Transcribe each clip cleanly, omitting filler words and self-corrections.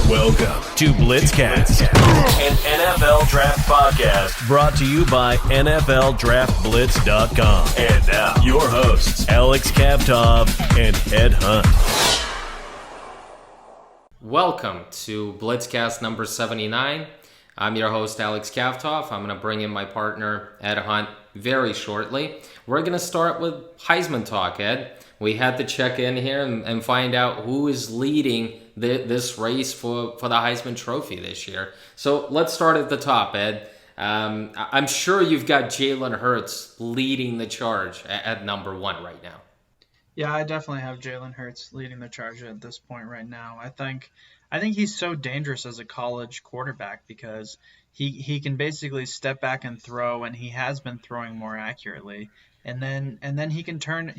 Welcome to BlitzCast, an NFL Draft podcast brought to you by NFLDraftBlitz.com. And now, your hosts, Alex Kavtov and Ed Hunt. Welcome to BlitzCast number 79. I'm your host, Alex Kavtov. I'm going to bring in my partner, Ed Hunt, very shortly. We're going to start with Heisman talk, Ed. We had to check in here and find out who is leading this race for the Heisman Trophy this year. So let's start at the top, Ed. I'm sure you've got Jalen Hurts leading the charge at number one right now. Yeah, I definitely have Jalen Hurts leading the charge at this point right now. I think he's so dangerous as a college quarterback because he can basically step back and throw, and he has been throwing more accurately. And then he can turn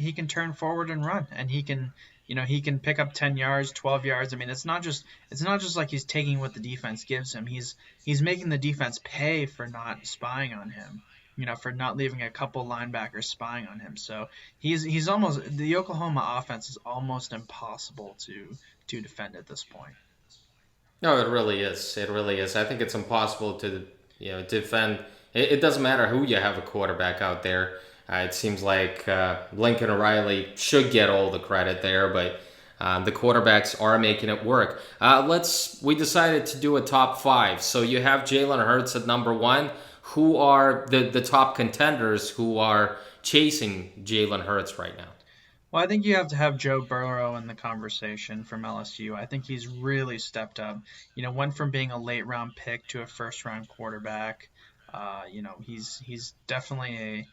forward and run, and he can pick up 10 yards, 12 yards. I mean, it's not just like he's taking what the defense gives him. He's making the defense pay for not spying on him, for not leaving a couple linebackers spying on him. So he's almost, the Oklahoma offense is almost impossible to defend at this point. No, it really is. It really is. I think it's impossible to defend. It doesn't matter who you have a quarterback out there. It seems like Lincoln Riley should get all the credit there, but the quarterbacks are making it work. We decided to do a top five. So you have Jalen Hurts at number one. Who are the top contenders who are chasing Jalen Hurts right now? Well, I think you have to have Joe Burrow in the conversation from LSU. I think he's really stepped up. Went from being a late round pick to a first round quarterback. He's definitely a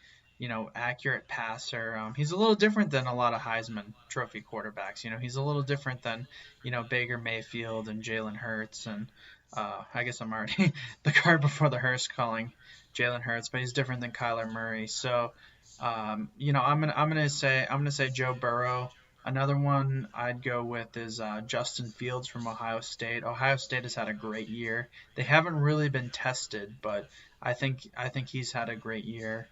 accurate passer. He's a little different than a lot of Heisman Trophy quarterbacks. He's a little different than, Baker Mayfield and Jalen Hurts. And I guess I'm already the cart before the hearse calling Jalen Hurts, but he's different than Kyler Murray. So, I'm gonna say Joe Burrow. Another one I'd go with is Justin Fields from Ohio State. Ohio State has had a great year. They haven't really been tested, but I think he's had a great year.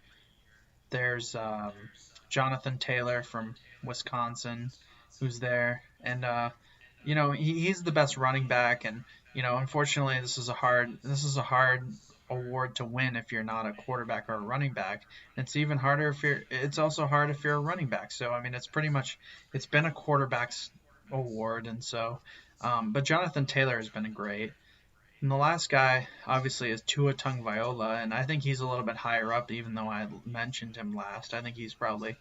There's Jonathan Taylor from Wisconsin, who's there, and he's the best running back. And unfortunately, this is a hard award to win if you're not a quarterback or a running back. It's even harder it's also hard if you're a running back. So I mean, it's been a quarterback's award, and so but Jonathan Taylor has been great. And the last guy, obviously, is Tua Tagovailoa, and I think he's a little bit higher up, even though I mentioned him last. I think he's probably,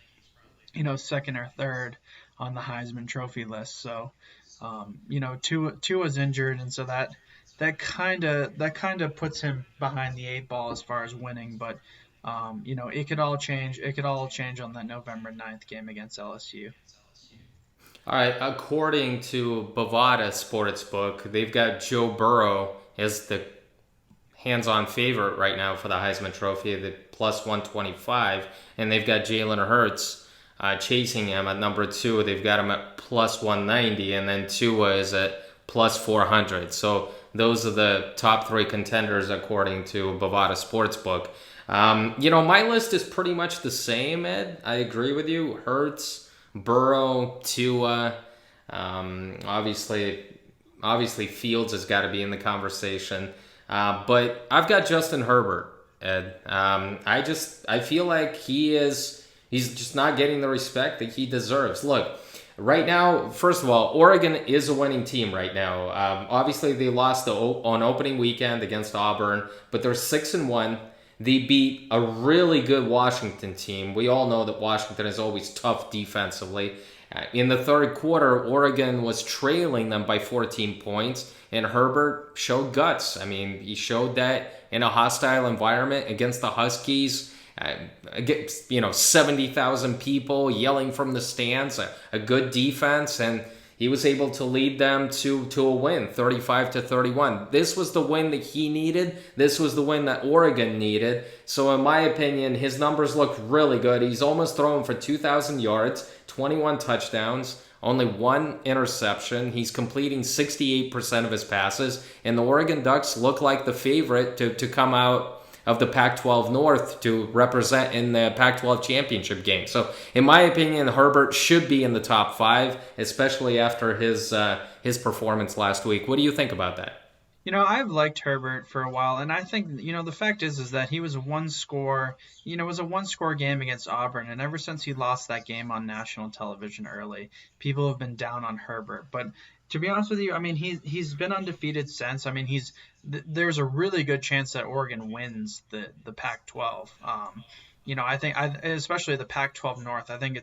second or third on the Heisman Trophy list. So, Tua's injured, and so that kind of puts him behind the eight ball as far as winning. But, it could all change. It could all change on that November 9th game against LSU. All right, according to Bovada Sportsbook, they've got Joe Burrow as the hands-on favorite right now for the Heisman Trophy, the plus 125, and they've got Jalen Hurts chasing him at number two. They've got him at plus 190, and then Tua is at plus 400. So those are the top three contenders according to Bovada Sportsbook. My list is pretty much the same, Ed. I agree with you. Hurts, Burrow, Tua, obviously Fields has got to be in the conversation, but I've got Justin Herbert, Ed. I feel like he's just not getting the respect that he deserves. Look, right now, first of all, Oregon is a winning team right now. Obviously they lost on opening weekend against Auburn, but they're 6-1. They beat a really good Washington team. We all know that Washington is always tough defensively. In the third quarter, Oregon was trailing them by 14 points, and Herbert showed guts. I mean, he showed that in a hostile environment against the Huskies, 70,000 people yelling from the stands, a good defense, and he was able to lead them to a win, 35-31. This was the win that he needed. This was the win that Oregon needed. So in my opinion, his numbers look really good. He's almost thrown for 2,000 yards, 21 touchdowns, only one interception. He's completing 68% of his passes. And the Oregon Ducks look like the favorite to come out of the Pac-12 North to represent in the Pac-12 championship game. So in my opinion, Herbert should be in the top five, especially after his his performance last week. What do you think about that? I've liked Herbert for a while, and I think, the fact is that he was a one score, it was a one score game against Auburn, and ever since he lost that game on national television early, people have been down on Herbert. But to be honest with you, I mean, he's been undefeated since. I mean, there's a really good chance that Oregon wins the Pac-12. Especially the Pac-12 North. I think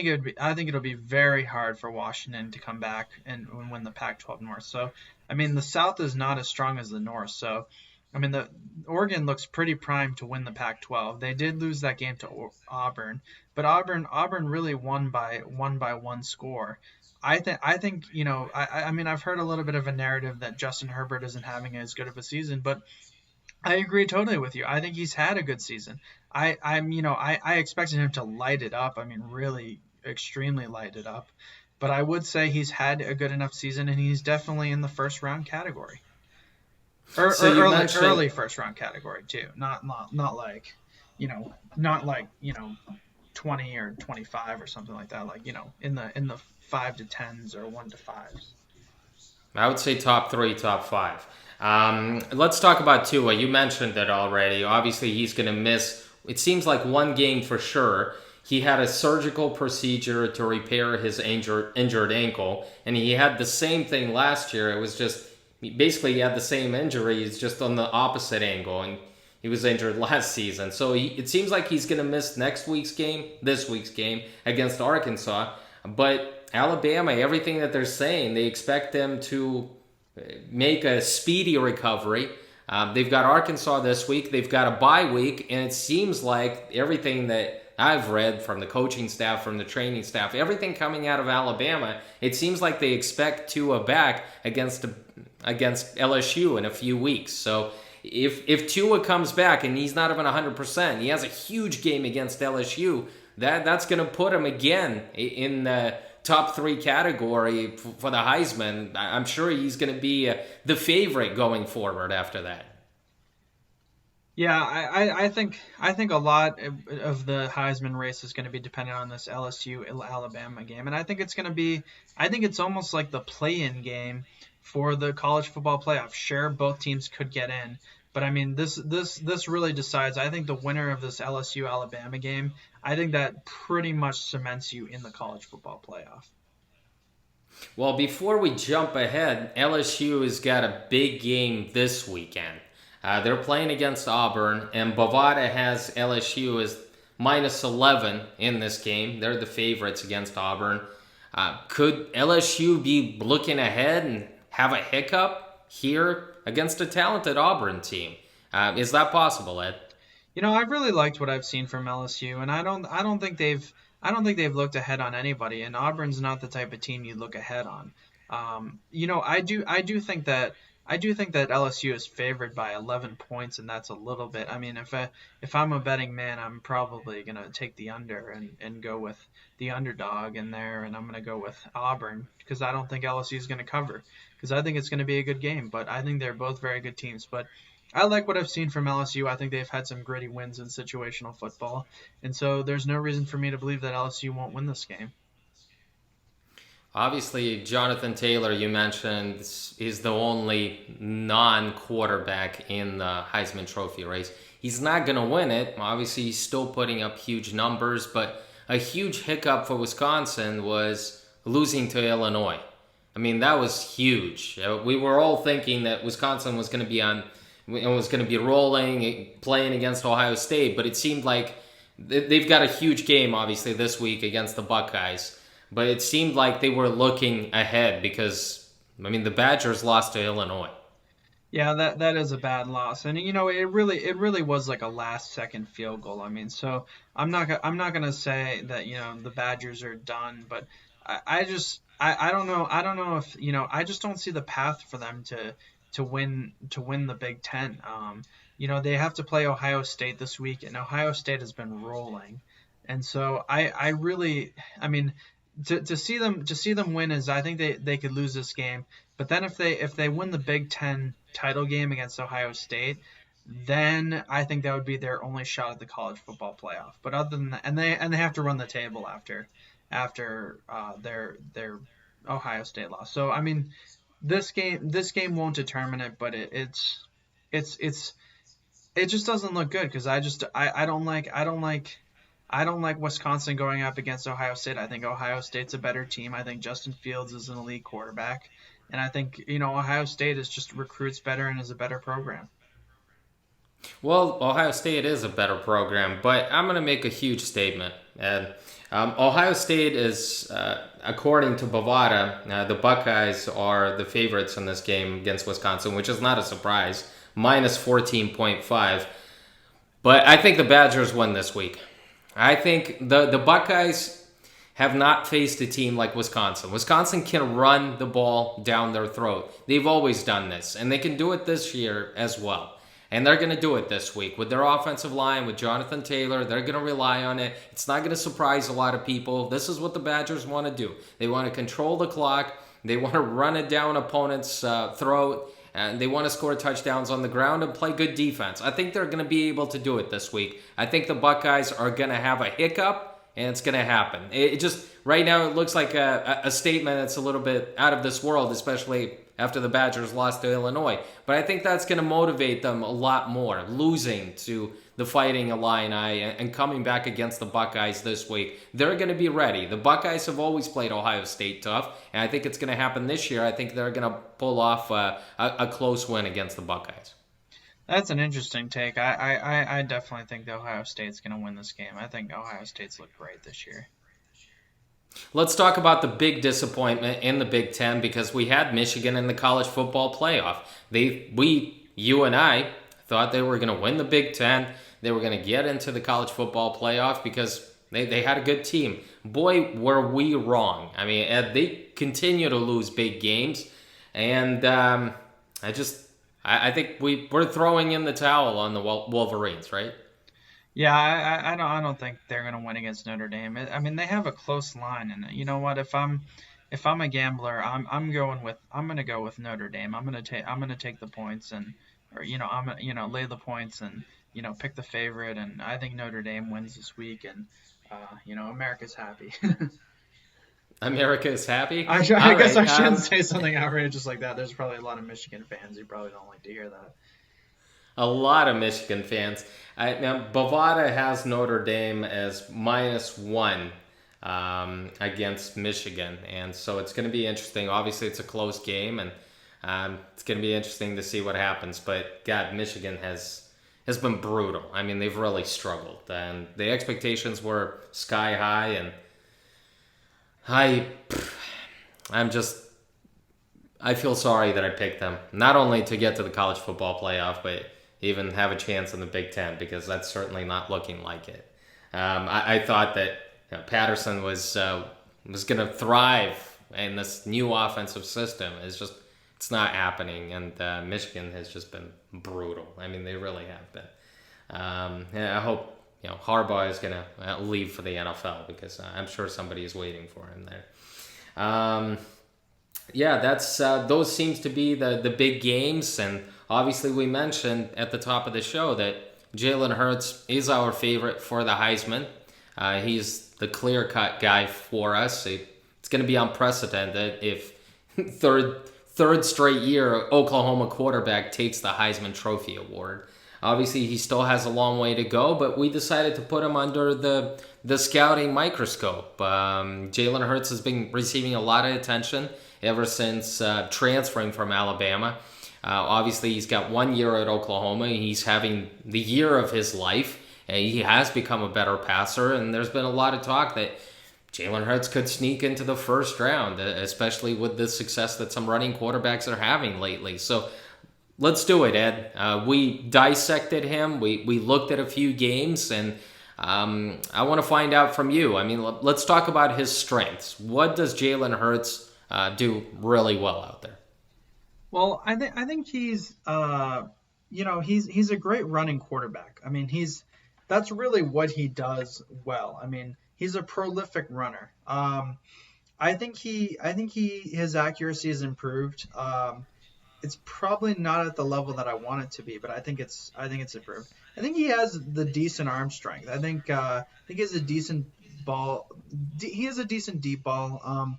it'll be very hard for Washington to come back and win the Pac-12 North. So, I mean, the South is not as strong as the North. So, I mean, the Oregon looks pretty primed to win the Pac-12. They did lose that game to Auburn, but Auburn really won by one score. I think I mean, I've heard a little bit of a narrative that Justin Herbert isn't having as good of a season, but I agree totally with you. I think he's had a good season. I expected him to light it up. I mean, really extremely light it up. But I would say he's had a good enough season, and he's definitely in the first round category, or early first round category too. Not like, not like 20 or 25 or something like that. Like in the 5 to 10s or 1 to 5s. I would say top 3, top 5. Let's talk about Tua. You mentioned it already. Obviously, he's going to miss, it seems like, one game for sure. He had a surgical procedure to repair his injured ankle, and he had the same thing last year. It was just, basically he had the same injury, it's just on the opposite angle, and he was injured last season. So it seems like he's going to miss this week's game against Arkansas. But Alabama, everything that they're saying, they expect them to make a speedy recovery. They've got Arkansas this week. They've got a bye week, and it seems like everything that I've read from the coaching staff, from the training staff, everything coming out of Alabama, it seems like they expect Tua back against LSU in a few weeks. So if Tua comes back and he's not even 100%, he has a huge game against LSU, that's going to put him again in the top 3 category for the Heisman. I'm sure he's going to be the favorite going forward after that. Yeah, I think a lot of the Heisman race is going to be dependent on this LSU Alabama game, and I think it's almost like the play-in game for the college football playoff. Sure, both teams could get in, but I mean this really decides. I think the winner of this LSU Alabama game, I think that pretty much cements you in the college football playoff. Well, before we jump ahead, LSU has got a big game this weekend. They're playing against Auburn, and Bovada has LSU as -11 in this game. They're the favorites against Auburn. Could LSU be looking ahead and have a hiccup here against a talented Auburn team? Is that possible, Ed? I've really liked what I've seen from LSU, and I don't think they've looked ahead on anybody. And Auburn's not the type of team you look ahead on. I do think that LSU is favored by 11 points, and that's a little bit. I mean, if I'm a betting man, I'm probably gonna take the under and go with the underdog in there, and I'm gonna go with Auburn because I don't think LSU is gonna cover, because I think it's gonna be a good game. But I think they're both very good teams. But I like what I've seen from LSU. I think they've had some gritty wins in situational football, and so there's no reason for me to believe that LSU won't win this game. Obviously, Jonathan Taylor, you mentioned, is the only non-quarterback in the Heisman Trophy race. He's not going to win it. Obviously, he's still putting up huge numbers, but a huge hiccup for Wisconsin was losing to Illinois. I mean, that was huge. We were all thinking that Wisconsin was going to be rolling, playing against Ohio State, but it seemed like they've got a huge game, obviously, this week against the Buckeyes. But it seemed like they were looking ahead because, I mean, the Badgers lost to Illinois. Yeah, that is a bad loss, and it really was like a last second field goal. I mean, so I'm not gonna say that the Badgers are done, but I don't know if I just don't see the path for them to win the Big Ten. They have to play Ohio State this week, and Ohio State has been rolling, and so I mean. To see them win is, I think they could lose this game, but then if they win the Big Ten title game against Ohio State, then I think that would be their only shot at the college football playoff. But other than that, and they have to run the table after their Ohio State lost. So I mean, this game won't determine it, but it's it just doesn't look good because I don't like Wisconsin going up against Ohio State. I think Ohio State's a better team. I think Justin Fields is an elite quarterback, and I think Ohio State is just recruits better and is a better program. Well, Ohio State is a better program, but I'm going to make a huge statement. And Ohio State is, according to Bovada, the Buckeyes are the favorites in this game against Wisconsin, which is not a surprise, minus 14.5. But I think the Badgers win this week. I think the Buckeyes have not faced a team like Wisconsin. Wisconsin can run the ball down their throat. They've always done this, and they can do it this year as well. And they're going to do it this week with their offensive line, with Jonathan Taylor. They're going to rely on it. It's not going to surprise a lot of people. This is what the Badgers want to do. They want to control the clock. They want to run it down opponents' throat. And they want to score touchdowns on the ground and play good defense. I think they're going to be able to do it this week. I think the Buckeyes are going to have a hiccup, and it's going to happen. It just, right now, it looks like a statement that's a little bit out of this world, especially after the Badgers lost to Illinois. But I think that's going to motivate them a lot more, losing to the Fighting Illini and coming back against the Buckeyes this week. They're going to be ready. The Buckeyes have always played Ohio State tough, and I think it's going to happen this year. I think they're going to pull off a close win against the Buckeyes. That's an interesting take. I definitely think that Ohio State's going to win this game. I think Ohio State's looked great this year. Let's talk about the big disappointment in the Big Ten because we had Michigan in the college football playoff. You and I thought they were going to win the Big Ten. They were going to get into the college football playoff because they had a good team. Boy, were we wrong. I mean, they continue to lose big games. And I think we're throwing in the towel on the Wolverines, right? Yeah, I don't think they're going to win against Notre Dame. I mean, they have a close line, and you know what? If I'm a gambler, I'm going to go with Notre Dame. I'm going to take the points lay the points and pick the favorite, and I think Notre Dame wins this week, and America's happy. America is happy? I guess I shouldn't say something outrageous like that. There's probably a lot of Michigan fans who probably don't like to hear that. A lot of Michigan fans. Now, Bovada has Notre Dame as -1 against Michigan, and so it's going to be interesting. Obviously, it's a close game, and it's going to be interesting to see what happens. But, God, Michigan has been brutal. I mean, they've really struggled, and the expectations were sky high, and I feel sorry that I picked them, not only to get to the college football playoff, but even have a chance in the Big Ten, because that's certainly not looking like it. I thought that Patterson was going to thrive in this new offensive system. It's not happening, and Michigan has just been brutal. I mean, they really have been. I hope Harbaugh is going to leave for the NFL, because I'm sure somebody is waiting for him there. That's those seems to be the big games, and obviously we mentioned at the top of the show that Jalen Hurts is our favorite for the Heisman. He's the clear-cut guy for us. It's going to be unprecedented if third straight year Oklahoma quarterback takes the Heisman Trophy award. Obviously, he still has a long way to go, but we decided to put him under the scouting microscope. Jalen Hurts has been receiving a lot of attention ever since transferring from Alabama. Obviously, he's got 1 year at Oklahoma. He's having the year of his life, and he has become a better passer, and there's been a lot of talk that Jalen Hurts could sneak into the first round, especially with the success that some running quarterbacks are having lately. So let's do it, Ed. We dissected him. We looked at a few games, and I want to find out from you. I mean, let's talk about his strengths. What does Jalen Hurts do really well out there? Well, I think he's he's a great running quarterback. I mean, that's really what he does well. I mean, he's a prolific runner. I think his accuracy has improved. It's probably not at the level that I want it to be, but I think it's improved. I think he has the decent arm strength. I think he has a decent ball. He has a decent deep ball.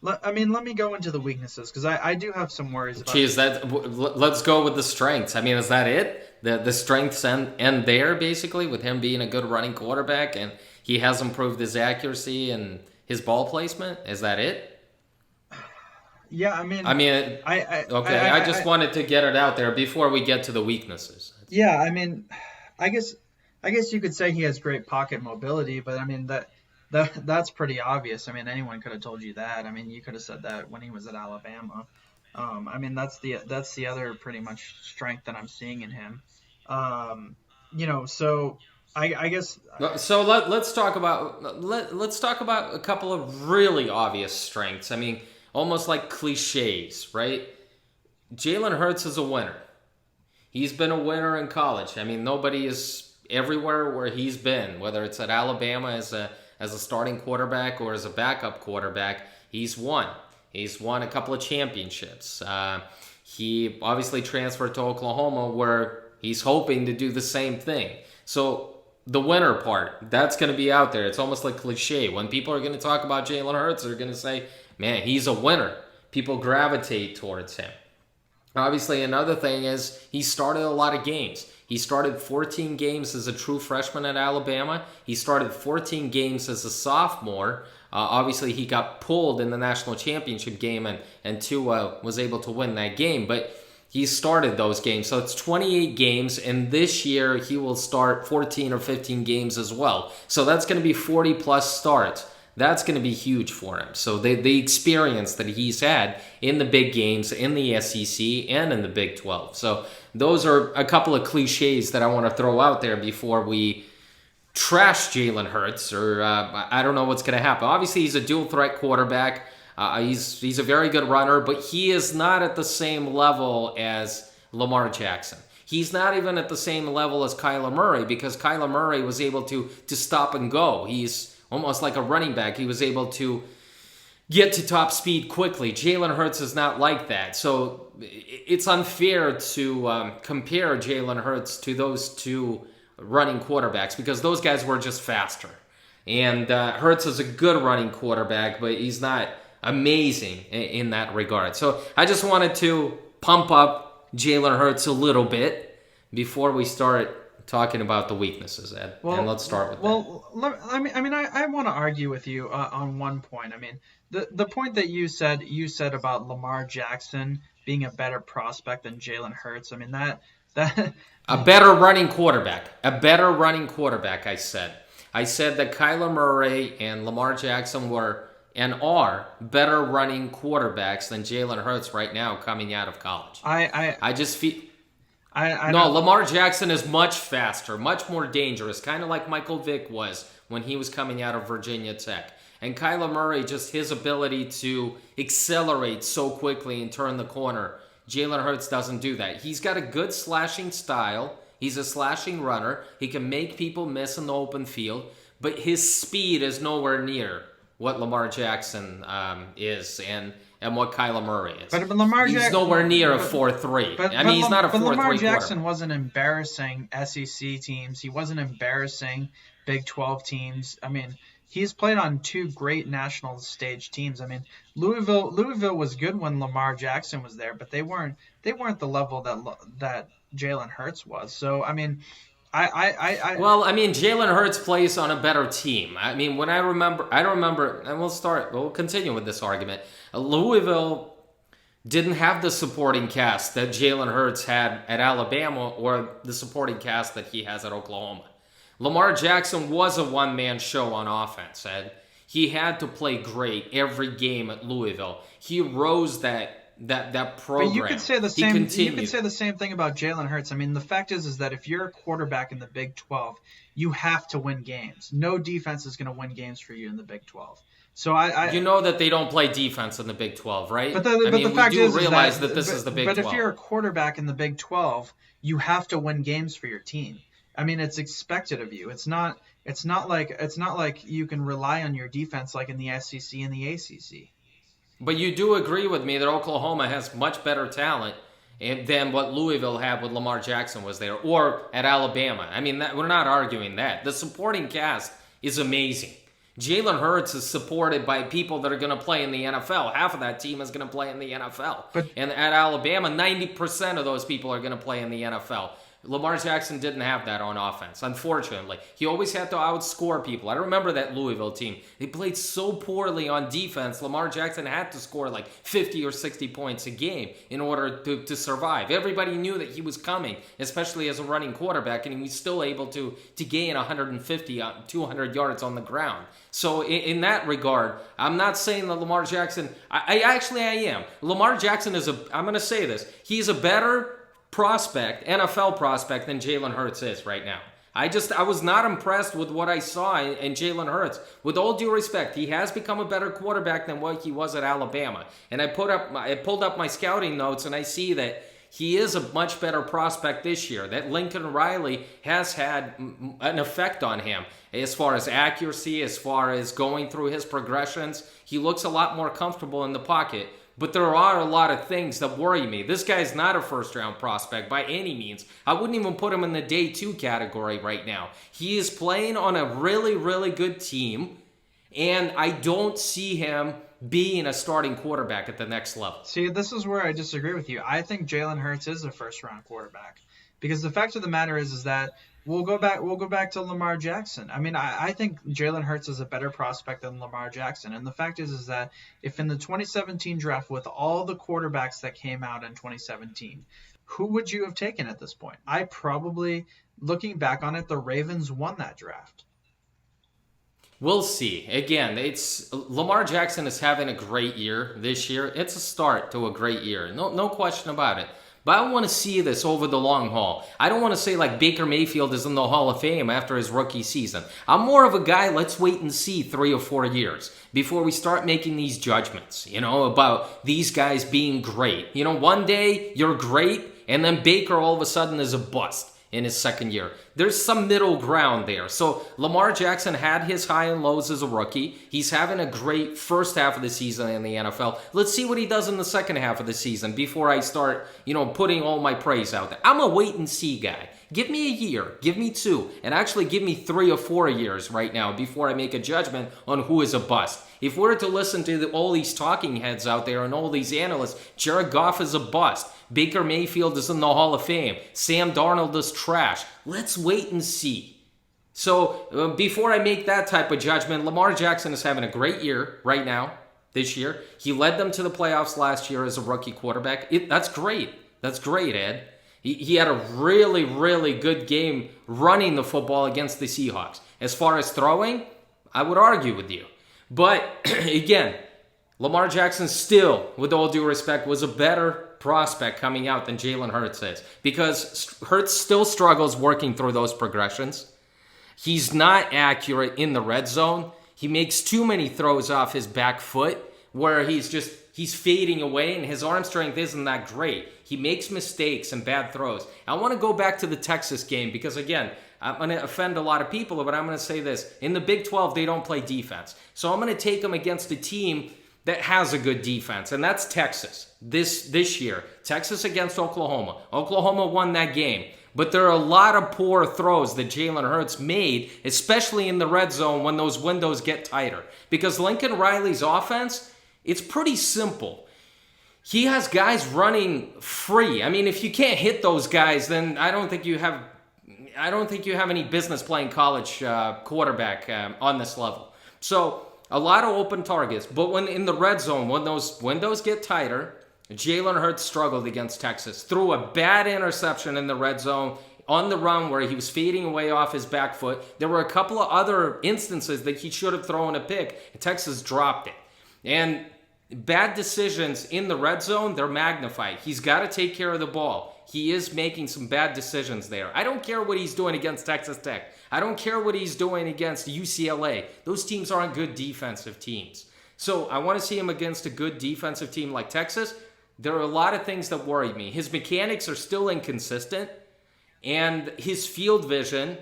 Let me go into the weaknesses because I do have some worries about. Geez, let's go with the strengths. I mean, is that it? The strengths end there basically with him being a good running quarterback and he has improved his accuracy and his ball placement. Is that it? Yeah, I just wanted to get it out there before we get to the weaknesses. Yeah, I guess you could say he has great pocket mobility, but I mean that's pretty obvious. I mean, anyone could have told you that. I mean, you could have said that when he was at Alabama. That's the other pretty much strength that I'm seeing in him. So I guess. So let's talk about let's talk about a couple of really obvious strengths. I mean, almost like cliches, right? Jalen Hurts is a winner. He's been a winner in college. I mean, nobody is everywhere where he's been, whether it's at Alabama as a starting quarterback or as a backup quarterback. He's won. He's won a couple of championships. He obviously transferred to Oklahoma where he's hoping to do the same thing. So the winner part, that's going to be out there. It's almost like cliche. When people are going to talk about Jalen Hurts, they're going to say, man, he's a winner. People gravitate towards him. Obviously, another thing is he started a lot of games. He started 14 games as a true freshman at Alabama. He started 14 games as a sophomore. Obviously, he got pulled in the national championship game, and Tua was able to win that game. But he started those games. So it's 28 games, and this year he will start 14 or 15 games as well. So that's going to be 40-plus starts. That's going to be huge for him. So the experience that he's had in the big games, in the SEC, and in the Big 12. So those are a couple of cliches that I want to throw out there before we trash Jalen Hurts, or I don't know what's going to happen. Obviously, he's a dual-threat quarterback. He's a very good runner, but he is not at the same level as Lamar Jackson. He's not even at the same level as Kyler Murray because Kyler Murray was able to stop and go. He's almost like a running back. He was able to get to top speed quickly. Jalen Hurts is not like that. So it's unfair to compare Jalen Hurts to those two running quarterbacks because those guys were just faster. And Hurts is a good running quarterback, but he's not amazing in that regard. So I just wanted to pump up Jalen Hurts a little bit before we start talking about the weaknesses, Ed. And let's start with that. I want to argue with you on one point. I mean, the point that you said about Lamar Jackson being a better prospect than Jalen Hurts. I mean, that a better running quarterback. I said that Kyler Murray and Lamar Jackson were and are better running quarterbacks than Jalen Hurts right now coming out of college. I just feel. Lamar Jackson is much faster, much more dangerous, kind of like Michael Vick was when he was coming out of Virginia Tech. And Kyler Murray, just his ability to accelerate so quickly and turn the corner. Jalen Hurts doesn't do that. He's got a good slashing style. He's a slashing runner. He can make people miss in the open field. But his speed is nowhere near what Lamar Jackson is and what Kyler Murray is. But Lamar he's nowhere near a 4-3. He's not a 4-3 But Lamar Jackson wasn't embarrassing SEC teams. He wasn't embarrassing Big 12 teams. I mean, he's played on two great national stage teams. I mean, Louisville was good when Lamar Jackson was there, but they weren't the level that Jalen Hurts was. So, I mean, Jalen Hurts plays on a better team. I mean, I don't remember, and we'll continue with this argument. Louisville didn't have the supporting cast that Jalen Hurts had at Alabama or the supporting cast that he has at Oklahoma. Lamar Jackson was a one-man show on offense, and he had to play great every game at Louisville. He rose that program. But you could say the same. You could say the same thing about Jalen Hurts. I mean, the fact is that if you're a quarterback in the Big 12, you have to win games. No defense is going to win games for you in the Big 12. So you know that they don't play defense in the Big 12, right? But the fact is realize that this is the Big 12. But if you're a quarterback in the Big 12, you have to win games for your team. I mean, it's expected of you. It's not like you can rely on your defense like in the SEC and the ACC. But you do agree with me that Oklahoma has much better talent than what Louisville had when Lamar Jackson was there, or at Alabama. I mean, we're not arguing that. The supporting cast is amazing. Jalen Hurts is supported by people that are going to play in the NFL. Half of that team is going to play in the NFL. And at Alabama, 90% of those people are going to play in the NFL. Lamar Jackson didn't have that on offense, unfortunately. He always had to outscore people. I remember that Louisville team. They played so poorly on defense, Lamar Jackson had to score like 50 or 60 points a game in order to survive. Everybody knew that he was coming, especially as a running quarterback, and he was still able to gain 150, 200 yards on the ground. So in that regard, I'm not saying that Lamar Jackson, I am. Lamar Jackson I'm going to say this, he's a better prospect, NFL prospect, than Jalen Hurts is right now. I was not impressed with what I saw in Jalen Hurts. With all due respect, he has become a better quarterback than what he was at Alabama. And I pulled up my scouting notes, and I see that he is a much better prospect this year. That Lincoln Riley has had an effect on him as far as accuracy, as far as going through his progressions. He looks a lot more comfortable in the pocket. But there are a lot of things that worry me. This guy's not a first-round prospect by any means. I wouldn't even put him in the day 2 category right now. He is playing on a really, really good team, and I don't see him being a starting quarterback at the next level. See, this is where I disagree with you. I think Jalen Hurts is a first-round quarterback. Because the fact of the matter is that we'll go back to Lamar Jackson. I mean, I think Jalen Hurts is a better prospect than Lamar Jackson. And the fact is that if in the 2017 draft, with all the quarterbacks that came out in 2017, who would you have taken at this point? I probably, looking back on it, the Ravens won that draft. We'll see. Again, it's Lamar Jackson is having a great year this year. It's a start to a great year. No question about it. But I want to see this over the long haul. I don't want to say like Baker Mayfield is in the Hall of Fame after his rookie season. I'm more of a guy, let's wait and see 3 or 4 years before we start making these judgments, about these guys being great. One day you're great, and then Baker all of a sudden is a bust in his second year. There's some middle ground there. So Lamar Jackson had his high and lows as a rookie. He's having a great first half of the season in the NFL. Let's see what he does in the second half of the season before I start, putting all my praise out there. I'm a wait and see guy. Give me a year, give me 2, and actually give me 3 or 4 years right now before I make a judgment on who is a bust. If we're to listen to all these talking heads out there and all these analysts, Jared Goff is a bust. Baker Mayfield is in the Hall of Fame. Sam Darnold is trash. Let's wait and see. So before I make that type of judgment, Lamar Jackson is having a great year right now, this year. He led them to the playoffs last year as a rookie quarterback. That's great. That's great, Ed. He had a really, really good game running the football against the Seahawks. As far as throwing, I would argue with you. But again, Lamar Jackson still, with all due respect, was a better prospect coming out than Jalen Hurts is. Because Hurts still struggles working through those progressions. He's not accurate in the red zone. He makes too many throws off his back foot where he's fading away and his arm strength isn't that great. He makes mistakes and bad throws. I want to go back to the Texas game because, again, I'm going to offend a lot of people, but I'm going to say this. In the Big 12, they don't play defense. So I'm going to take them against a team that has a good defense, and that's Texas this year. Texas against Oklahoma. Oklahoma won that game. But there are a lot of poor throws that Jalen Hurts made, especially in the red zone when those windows get tighter. Because Lincoln Riley's offense, it's pretty simple. He has guys running free. I mean, if you can't hit those guys, then I don't think you have any business playing college quarterback on this level. So a lot of open targets. But when in the red zone, when those windows get tighter, Jalen Hurts struggled against Texas. Threw a bad interception in the red zone on the run where he was fading away off his back foot. There were a couple of other instances that he should have thrown a pick, and Texas dropped it. And bad decisions in the red zone, they're magnified. He's got to take care of the ball. He is making some bad decisions there. I don't care what he's doing against Texas Tech. I don't care what he's doing against UCLA. Those teams aren't good defensive teams. So I want to see him against a good defensive team like Texas. There are a lot of things that worry me. His mechanics are still inconsistent, and his field vision,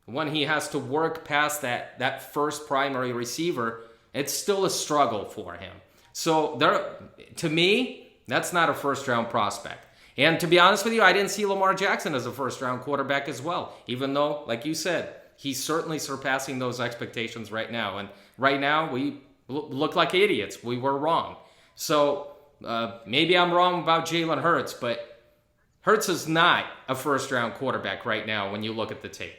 when he has to work past that first primary receiver, it's still a struggle for him. So to me, that's not a first-round prospect. And to be honest with you, I didn't see Lamar Jackson as a first-round quarterback as well, even though, like you said, he's certainly surpassing those expectations right now. And right now, we look like idiots. We were wrong. So maybe I'm wrong about Jalen Hurts, but Hurts is not a first-round quarterback right now when you look at the tape.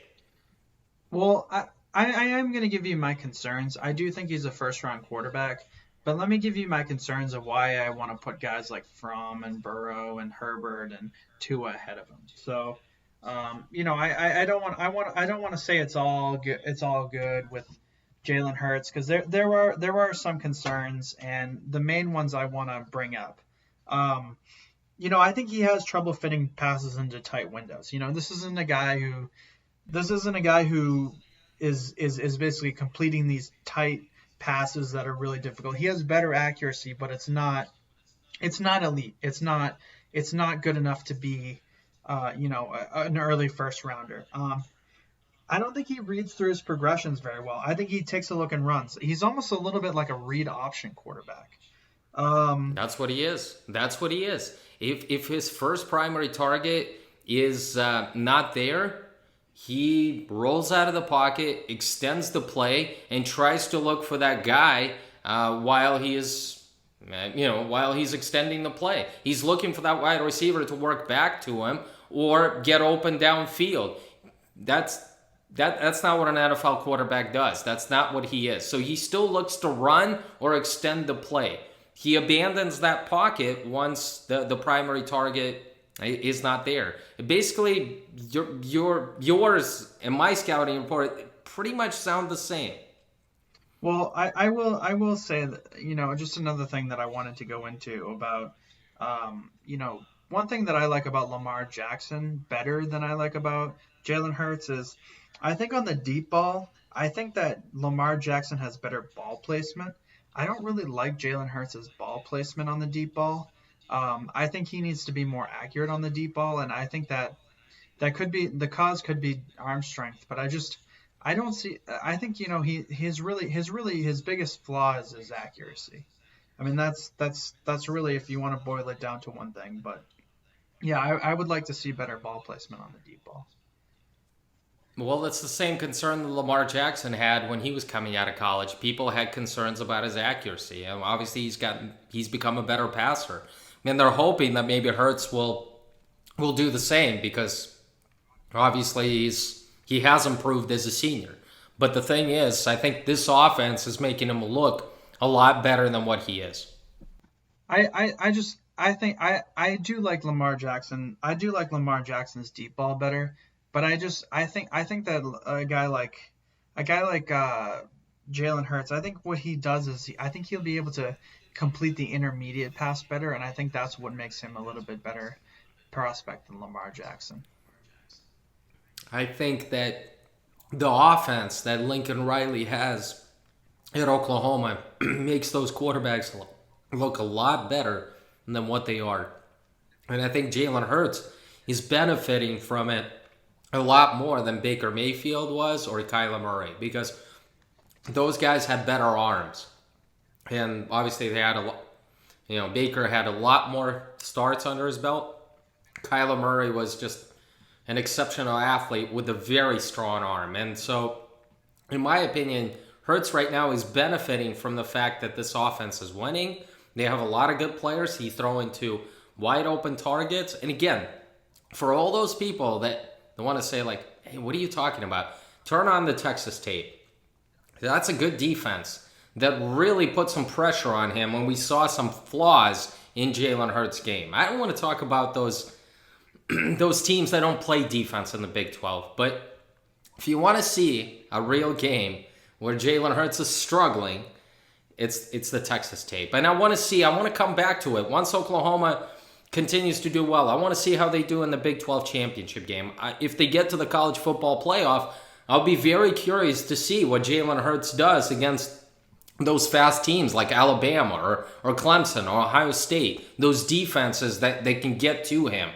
Well, I am going to give you my concerns. I do think he's a first-round quarterback, but let me give you my concerns of why I want to put guys like Fromm and Burrow and Herbert and Tua ahead of him. So, I don't want to say it's all good. It's all good with Jalen Hurts because there are some concerns, and the main ones I want to bring up. I think he has trouble fitting passes into tight windows. This isn't a guy who is basically completing these tight passes that are really difficult. He has better accuracy, but it's not elite. It's not good enough to be an early first rounder. I don't think he reads through his progressions very well. I think he takes a look and runs. He's almost a little bit like a read option quarterback. That's what he is. If his first primary target is not there, he rolls out of the pocket, extends the play, and tries to look for that guy while he's extending the play. He's looking for that wide receiver to work back to him or get open downfield. That's not what an NFL quarterback does. That's not what he is. So he still looks to run or extend the play. He abandons that pocket once the primary target is not there. Basically, yours and my scouting report pretty much sound the same. Well, I will say that, just another thing that I wanted to go into about, one thing that I like about Lamar Jackson better than I like about Jalen Hurts is I think on the deep ball, I think that Lamar Jackson has better ball placement. I don't really like Jalen Hurts' ball placement on the deep ball. I think he needs to be more accurate on the deep ball, and I think that could be the cause could be arm strength. But I don't see. I think his biggest flaw is his accuracy. I mean that's really if you want to boil it down to one thing. But yeah, I would like to see better ball placement on the deep ball. Well, it's the same concern that Lamar Jackson had when he was coming out of college. People had concerns about his accuracy. And obviously, he's become a better passer. And they're hoping that maybe Hurts will do the same because obviously he has improved as a senior. But the thing is, I think this offense is making him look a lot better than what he is. I do like Lamar Jackson. I do like Lamar Jackson's deep ball better. But I think that a guy like Jalen Hurts, I think what he does is I think he'll be able to complete the intermediate pass better, and I think that's what makes him a little bit better prospect than Lamar Jackson. I think that the offense that Lincoln Riley has at Oklahoma makes those quarterbacks look a lot better than what they are. And I think Jalen Hurts is benefiting from it a lot more than Baker Mayfield was or Kyler Murray because those guys had better arms. And obviously they had Baker had a lot more starts under his belt. Kyler Murray was just an exceptional athlete with a very strong arm. And so, in my opinion, Hurts right now is benefiting from the fact that this offense is winning. They have a lot of good players. He's throwing to wide open targets. And again, for all those people that I want to say, hey, what are you talking about? Turn on the Texas tape. That's a good defense that really put some pressure on him when we saw some flaws in Jalen Hurts' game. I don't want to talk about those teams that don't play defense in the Big 12. But if you want to see a real game where Jalen Hurts is struggling, it's the Texas tape. And I want to come back to it. Once Oklahoma continues to do well, I want to see how they do in the Big 12 championship game. If they get to the college football playoff, I'll be very curious to see what Jalen Hurts does against those fast teams like Alabama or Clemson or Ohio State. Those defenses that they can get to him.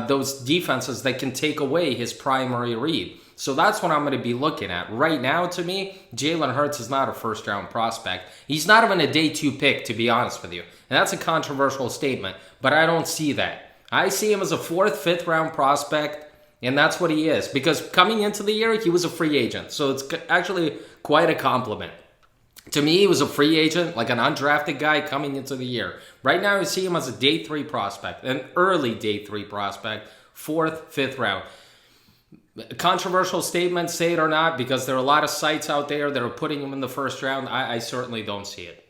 Those defenses that can take away his primary read. So that's what I'm going to be looking at. Right now, to me, Jalen Hurts is not a first-round prospect. He's not even a day 2 pick, to be honest with you. And that's a controversial statement, but I don't see that. I see him as a 4th, 5th round prospect And that's what he is. Because coming into the year, he was a free agent. So it's actually quite a compliment. To me, he was a free agent, like an undrafted guy coming into the year. Right now, I see him as a day 3 prospect, an early day 3 prospect, 4th, 5th round. Controversial statement, say it or not, because there are a lot of sites out there that are putting him in the first round. I certainly don't see it.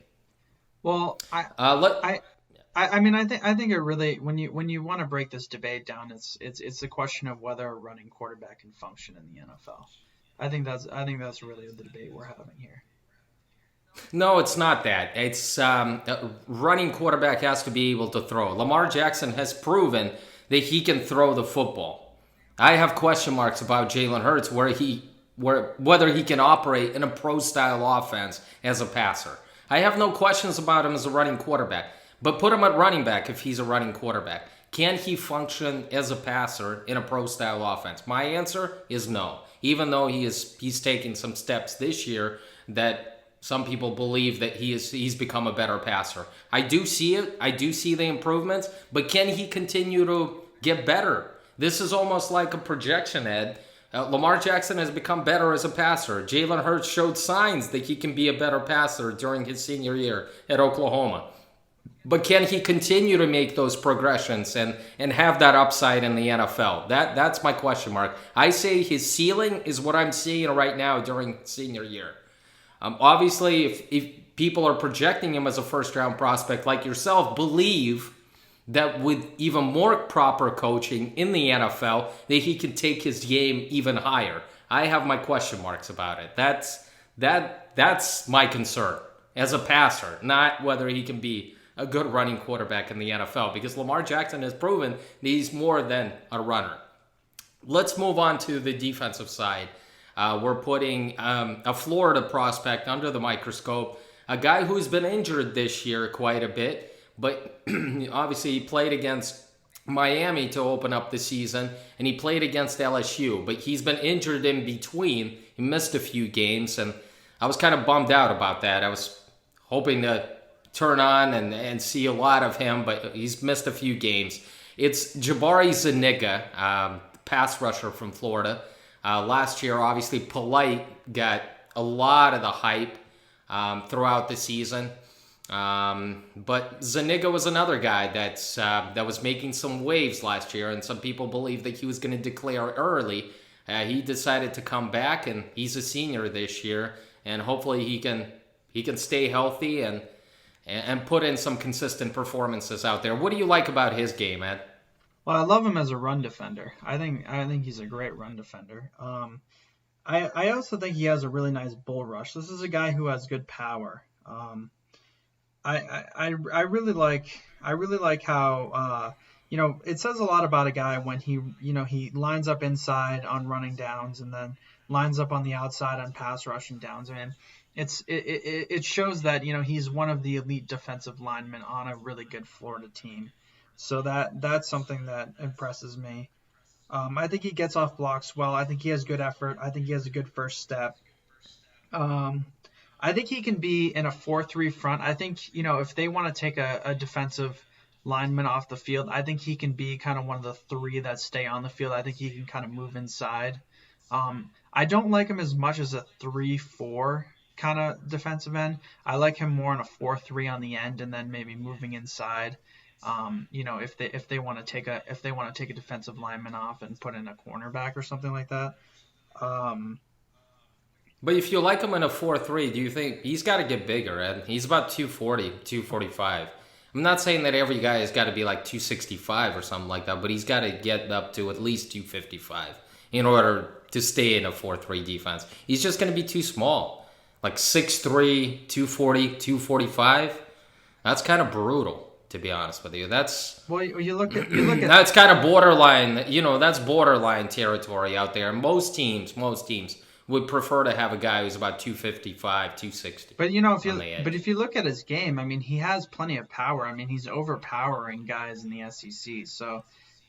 Well, I mean, I think it really, when you want to break this debate down, it's a question of whether a running quarterback can function in the NFL. I think that's really the debate we're having here. No, it's not that. It's a running quarterback has to be able to throw. Lamar Jackson has proven that he can throw the football. I have question marks about Jalen Hurts whether he can operate in a pro-style offense as a passer. I have no questions about him as a running quarterback, but put him at running back if he's a running quarterback. Can he function as a passer in a pro-style offense? My answer is no, even though he's taking some steps this year that some people believe that he's become a better passer. I do see it. I do see the improvements, but can he continue to get better? This is almost like a projection, Ed. Lamar Jackson has become better as a passer. Jalen Hurts showed signs that he can be a better passer during his senior year at Oklahoma. But can he continue to make those progressions and have that upside in the NFL? That's my question mark. I say his ceiling is what I'm seeing right now during senior year. Obviously, if people are projecting him as a first-round prospect like yourself, believe that with even more proper coaching in the NFL, that he can take his game even higher. I have my question marks about it. That's my concern as a passer, not whether he can be a good running quarterback in the NFL, because Lamar Jackson has proven that he's more than a runner. Let's move on to the defensive side. We're putting a Florida prospect under the microscope, a guy who's been injured this year quite a bit, but obviously he played against Miami to open up the season, and he played against LSU, but he's been injured in between. He missed a few games, and I was kind of bummed out about that. I was hoping to turn on and see a lot of him, but he's missed a few games. It's Jabari Zuniga, pass rusher from Florida. Last year, obviously, Polite got a lot of the hype throughout the season. But Zuniga was another guy that was making some waves last year, and some people believe that he was going to declare early. He decided to come back, and he's a senior this year, and hopefully he can stay healthy and put in some consistent performances out there. What do you like about his game, Ed? Well, I love him as a run defender. I think he's a great run defender. I also think he has a really nice bull rush. This is a guy who has good power. I really like how it says a lot about a guy when he lines up inside on running downs and then lines up on the outside on pass rushing downs. I mean, it shows that he's one of the elite defensive linemen on a really good Florida team. So that's something that impresses me. I think he gets off blocks well. I think he has good effort. I think he has a good first step. I think he can be in a 4-3 front. I think, if they want to take a defensive lineman off the field, I think he can be kind of one of the 3 that stay on the field. I think he can kind of move inside. I don't like him as much as a 3-4 kind of defensive end. I like him more in a 4-3 on the end and then maybe moving inside. If they want to take a defensive lineman off and put in a cornerback or something like that. But if you like him in a 4-3, do you think he's got to get bigger, Ed? He's about 240, 245. I'm not saying that every guy has got to be like 265 or something like that, but he's got to get up to at least 255 in order to stay in a 4-3 defense. He's just going to be too small. Like 6'3", 240, 245. That's kind of brutal, to be honest with you. That's you look at that's kind of borderline. That's borderline territory out there. Most teams would prefer to have a guy who's about 255, 260. But if you look at his game, I mean, he has plenty of power. I mean, he's overpowering guys in the SEC. So,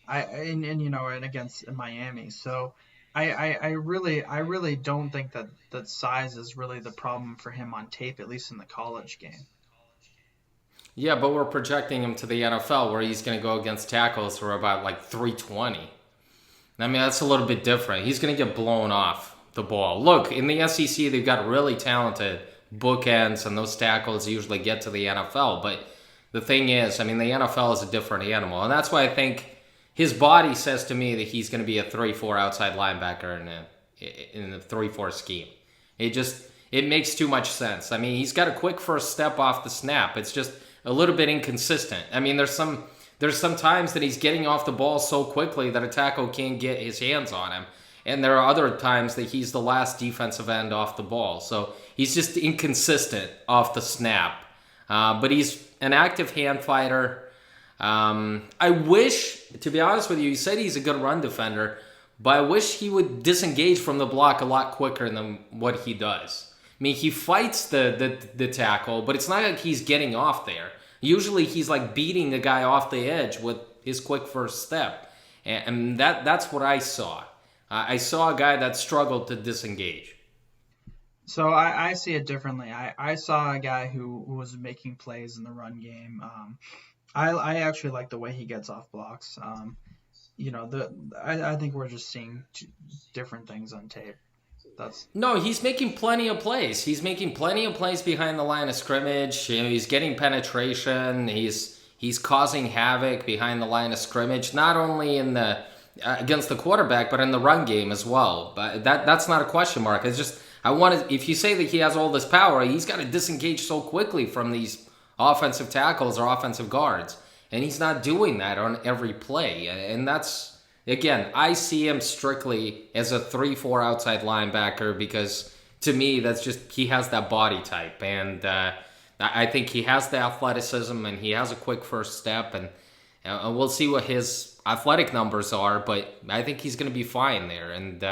and against Miami. So, I really don't think that size is really the problem for him on tape, at least in the college game. Yeah, but we're projecting him to the NFL where he's going to go against tackles who are about like 320. I mean, that's a little bit different. He's going to get blown off the ball. Look, in the SEC, they've got really talented bookends, and those tackles usually get to the NFL. But the thing is, I mean, the NFL is a different animal. And that's why I think his body says to me that he's going to be a 3-4 outside linebacker in the 3-4 scheme. It makes too much sense. I mean, he's got a quick first step off the snap. It's just a little bit inconsistent. I mean, there's some times that he's getting off the ball so quickly that a tackle can't get his hands on him. And there are other times that he's the last defensive end off the ball. So he's just inconsistent off the snap. But he's an active hand fighter. I wish, to be honest with you, he said he's a good run defender, but I wish he would disengage from the block a lot quicker than what he does. I mean, he fights the tackle, but it's not like he's getting off there. Usually he's like beating the guy off the edge with his quick first step. And that's what I saw. I saw a guy that struggled to disengage. So I see it differently. I saw a guy who was making plays in the run game. I actually like the way he gets off blocks. I think we're just seeing different things on tape. No, he's making plenty of plays. He's making plenty of plays behind the line of scrimmage. You know, he's getting penetration. He's causing havoc behind the line of scrimmage, not only in the against the quarterback, but in the run game as well. But that's not a question mark. It's just if you say that he has all this power, he's got to disengage so quickly from these offensive tackles or offensive guards, and he's not doing that on every play. And that's, again, I see him strictly as a 3-4 outside linebacker because, to me, that's just, he has that body type. And I think he has the athleticism and he has a quick first step. And we'll see what his athletic numbers are, but I think he's going to be fine there. And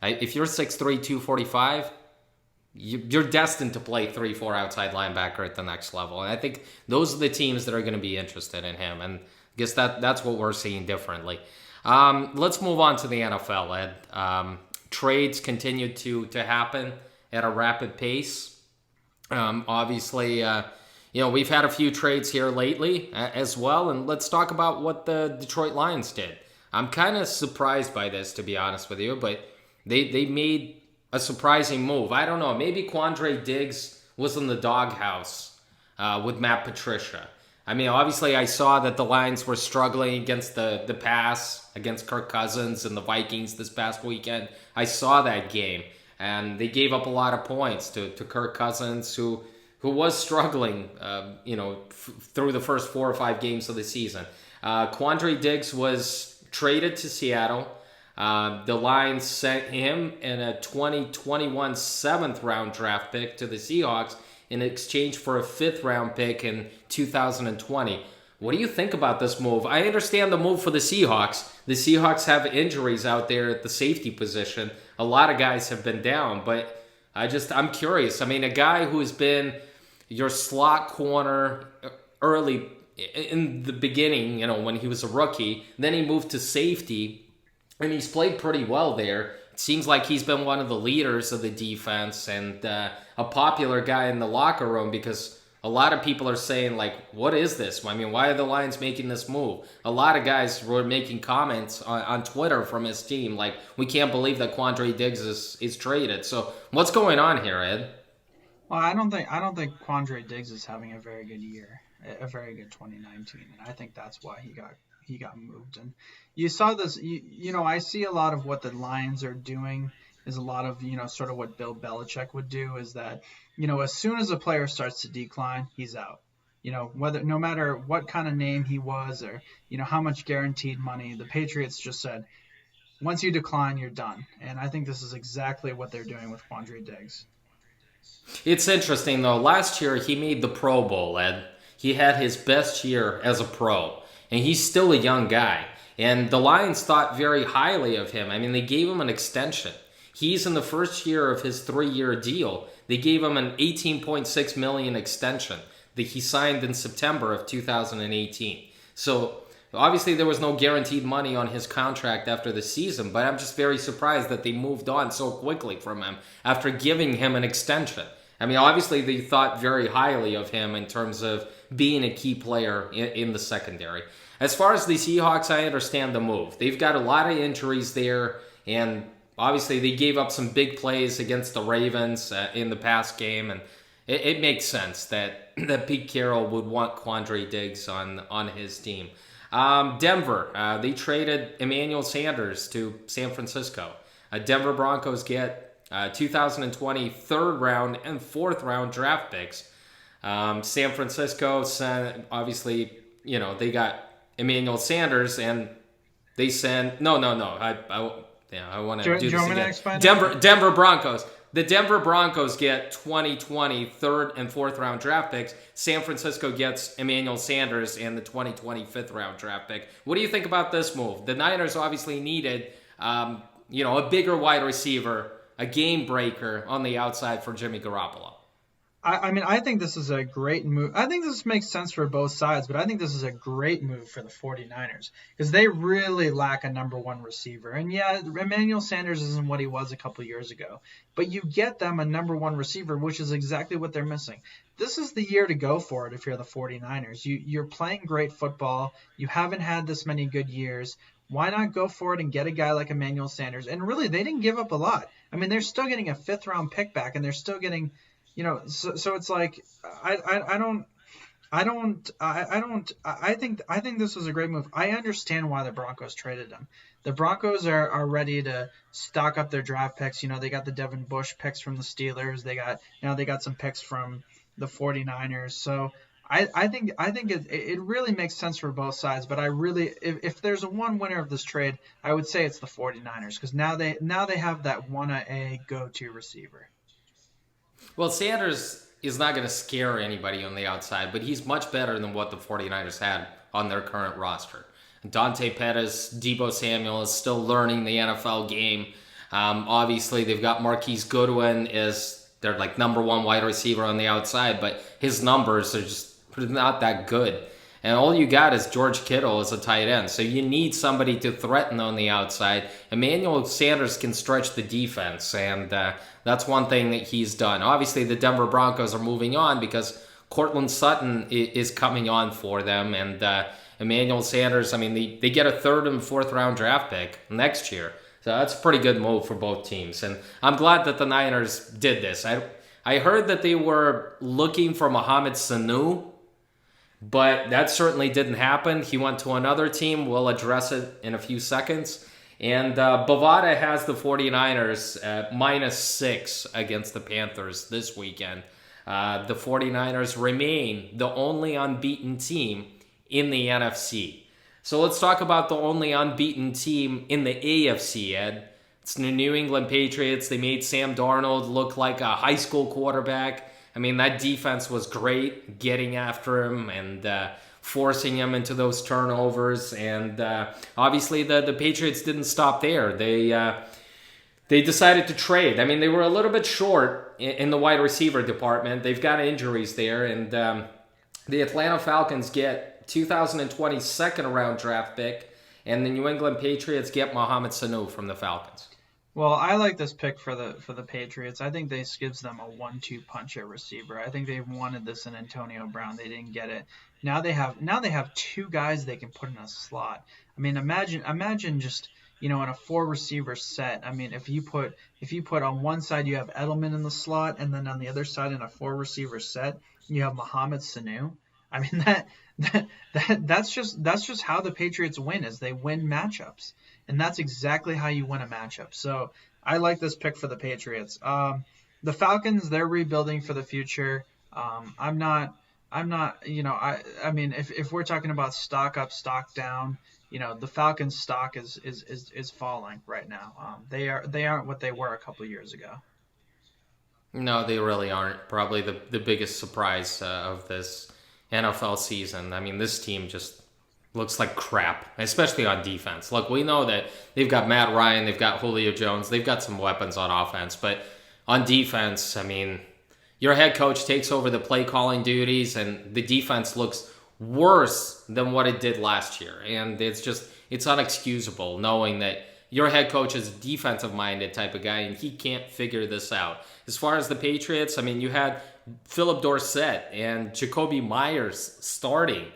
if you're 6'3", 245, you're destined to play 3-4 outside linebacker at the next level. And I think those are the teams that are going to be interested in him. And I guess that's what we're seeing differently. Let's move on to the NFL, Ed. Trades continue to happen at a rapid pace. Obviously, we've had a few trades here lately as well, and let's talk about what the Detroit Lions did. I'm kind of surprised by this, to be honest with you, but they made a surprising move. I don't know, maybe Quandre Diggs was in the doghouse with Matt Patricia. I mean, obviously, I saw that the Lions were struggling against the pass, against Kirk Cousins and the Vikings this past weekend. I saw that game, and they gave up a lot of points to Kirk Cousins, who was struggling, through the first 4 or 5 games of the season. Quandre Diggs was traded to Seattle. The Lions sent him in a 2021 7th-round draft pick to the Seahawks in exchange for a 5th-round pick in 2020. What do you think about this move? I understand the move for the Seahawks. The Seahawks have injuries out there at the safety position. A lot of guys have been down, but I'm curious. I mean, a guy who has been your slot corner early in the beginning, when he was a rookie, then he moved to safety, and he's played pretty well there. It seems like he's been one of the leaders of the defense and a popular guy in the locker room because a lot of people are saying, like, what is this? I mean, why are the Lions making this move? A lot of guys were making comments on Twitter from his team, like, we can't believe that Quandre Diggs is traded. So what's going on here, Ed? Well, I don't think Quandre Diggs is having a very good year, a very good 2019, and I think that's why he got moved. And you saw this, I see a lot of what the Lions are doing is a lot of, sort of what Bill Belichick would do is that, as soon as a player starts to decline, he's out. No matter what kind of name he was or, how much guaranteed money, the Patriots just said, once you decline, you're done. And I think this is exactly what they're doing with Quandre Diggs. It's interesting, though. Last year, he made the Pro Bowl, Ed. He had his best year as a pro, and he's still a young guy. And the Lions thought very highly of him. I mean, they gave him an extension. He's in the first year of his 3-year deal. They gave him an $18.6 million extension that he signed in September of 2018. So obviously there was no guaranteed money on his contract after the season, but I'm just very surprised that they moved on so quickly from him after giving him an extension. I mean, obviously they thought very highly of him in terms of being a key player in the secondary. As far as the Seahawks, I understand the move. They've got a lot of injuries there, and obviously they gave up some big plays against the Ravens in the past game, and it makes sense that Pete Carroll would want Quandre Diggs on his team. Denver, they traded Emmanuel Sanders to San Francisco. Denver Broncos get 2020 third round and fourth round draft picks. San Francisco sent, obviously, they got Emmanuel Sanders, and they send I want to do this again. Denver Broncos. The Denver Broncos get 2020 third and fourth round draft picks. San Francisco gets Emmanuel Sanders and the 2020 fifth round draft pick. What do you think about this move? The Niners obviously needed, a bigger wide receiver, a game breaker on the outside for Jimmy Garoppolo. I think this is a great move. I think this makes sense for both sides, but I think this is a great move for the 49ers because they really lack a number one receiver. And yeah, Emmanuel Sanders isn't what he was a couple years ago, but you get them a number one receiver, which is exactly what they're missing. This is the year to go for it if you're the 49ers. You're playing great football. You haven't had this many good years. Why not go for it and get a guy like Emmanuel Sanders? And really, they didn't give up a lot. I mean, they're still getting a fifth round pick back, and they're still getting – so it's like I think this was a great move. I understand why the Broncos traded him. The Broncos are ready to stock up their draft picks. They got the Devin Bush picks from the Steelers. They got some picks from the 49ers. So I think it really makes sense for both sides. But if there's a one winner of this trade, I would say it's the 49ers because now they have that 1A go-to receiver. Well, Sanders is not going to scare anybody on the outside, but he's much better than what the 49ers had on their current roster. Dante Pettis, Deebo Samuel is still learning the NFL game. Obviously, they've got Marquise Goodwin as their number one wide receiver on the outside, but his numbers are just not that good. And all you got is George Kittle as a tight end. So you need somebody to threaten on the outside. Emmanuel Sanders can stretch the defense, and that's one thing that he's done. Obviously, the Denver Broncos are moving on because Cortland Sutton is coming on for them. And Emmanuel Sanders, they get a third and fourth round draft pick next year. So that's a pretty good move for both teams. And I'm glad that the Niners did this. I heard that they were looking for Mohamed Sanu, but that certainly didn't happen. He went to another team. We'll address it in a few seconds. And Bovada has the 49ers at -6 against the Panthers this weekend. The 49ers remain the only unbeaten team in the NFC. So let's talk about the only unbeaten team in the AFC, Ed. It's the New England Patriots. They made Sam Darnold look like a high school quarterback. That defense was great, getting after him and forcing him into those turnovers. And obviously the Patriots didn't stop there. They decided to trade. They were a little bit short in the wide receiver department. They've got injuries there. And the Atlanta Falcons get 2020 second round draft pick. And the New England Patriots get Mohamed Sanu from the Falcons. Well, I like this pick for the Patriots. I think this gives them a 1-2 punch at receiver. I think they wanted this in Antonio Brown. They didn't get it. Now they have two guys they can put in a slot. Imagine just in a 4 receiver set. If you put on one side you have Edelman in the slot, and then on the other side in a 4 receiver set you have Mohamed Sanu. That's just how the Patriots win, is they win matchups. And that's exactly how you win a matchup. So I like this pick for the Patriots. The Falcons, they're rebuilding for the future. If we're talking about stock up, stock down, the Falcons stock is falling right now. They aren't what they were a couple of years ago. No, they really aren't. Probably the biggest surprise of this NFL season. This team just looks like crap, especially on defense. Look, we know that they've got Matt Ryan, they've got Julio Jones, they've got some weapons on offense, but on defense, your head coach takes over the play calling duties, and the defense looks worse than what it did last year. And it's unexcusable knowing that your head coach is a defensive-minded type of guy, and he can't figure this out. As far as the Patriots, you had Philip Dorsett and Jacoby Myers starting.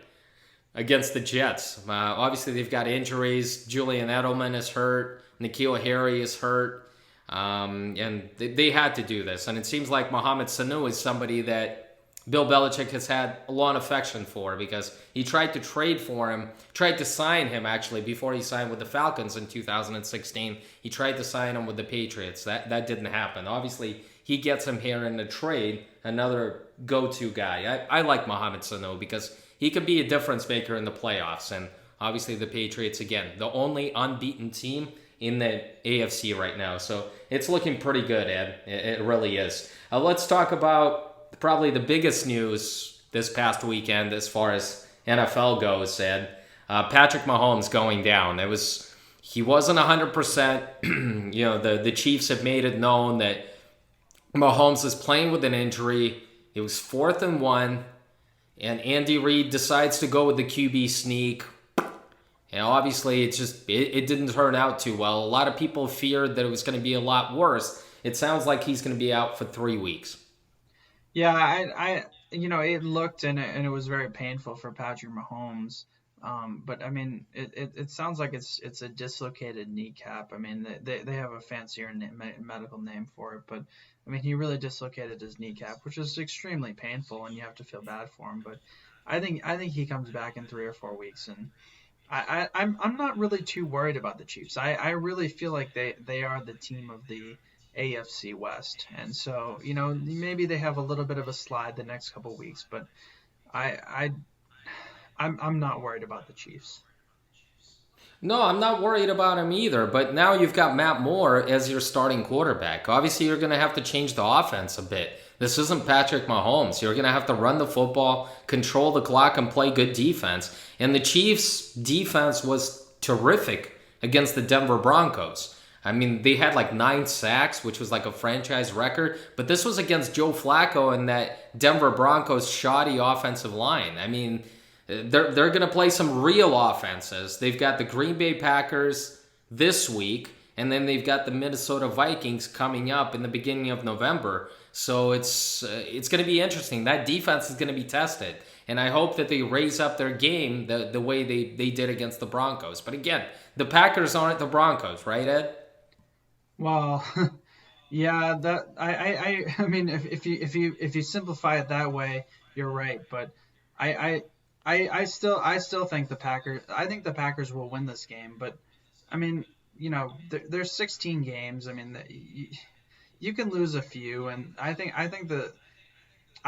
against the Jets. Obviously, they've got injuries. Julian Edelman is hurt. N'Keal Harry is hurt. And they had to do this. And it seems like Mohamed Sanu is somebody that Bill Belichick has had a lot of affection for, because he tried to trade for him, tried to sign him actually before he signed with the Falcons in 2016. He tried to sign him with the Patriots. That didn't happen. Obviously, he gets him here in the trade, another go-to guy. I like Mohamed Sanu because he could be a difference maker in the playoffs. And obviously the Patriots, again, the only unbeaten team in the AFC right now. So it's looking pretty good, Ed. It really is. Let's talk about probably the biggest news this past weekend as far as NFL goes, Ed. Patrick Mahomes going down. He wasn't 100%. The Chiefs have made it known that Mahomes is playing with an injury. It was 4th and 1, and Andy Reid decides to go with the QB sneak. And obviously, it didn't turn out too well. A lot of people feared that it was going to be a lot worse. It sounds like he's going to be out for 3 weeks. Yeah, I it looked and it was very painful for Patrick Mahomes. But I mean, it sounds like it's a dislocated kneecap. I mean, they have a fancier medical name for it, but I mean, he really dislocated his kneecap, which is extremely painful, and you have to feel bad for him. But I think he comes back in 3 or 4 weeks, and I'm not really too worried about the Chiefs. I really feel like they are the team of the AFC West, and so maybe they have a little bit of a slide the next couple of weeks, but I'm not worried about the Chiefs. No, I'm not worried about him either, but now you've got Matt Moore as your starting quarterback. Obviously, you're going to have to change the offense a bit. This isn't Patrick Mahomes. You're going to have to run the football, control the clock, and play good defense. And the Chiefs' defense was terrific against the Denver Broncos. I mean, they had like 9 sacks, which was like a franchise record. But this was against Joe Flacco and that Denver Broncos shoddy offensive line. I mean, they're going to play some real offenses. They've got the Green Bay Packers this week, and then they've got the Minnesota Vikings coming up in the beginning of November. So it's going to be interesting. That defense is going to be tested. And I hope that they raise up their game the way they did against the Broncos. But again, the Packers aren't the Broncos, right, Ed? Well, yeah, that I mean, if you simplify it that way, you're right. But I still think the Packers. I think the Packers will win this game. But I mean, there's 16 games. I mean, you can lose a few, and I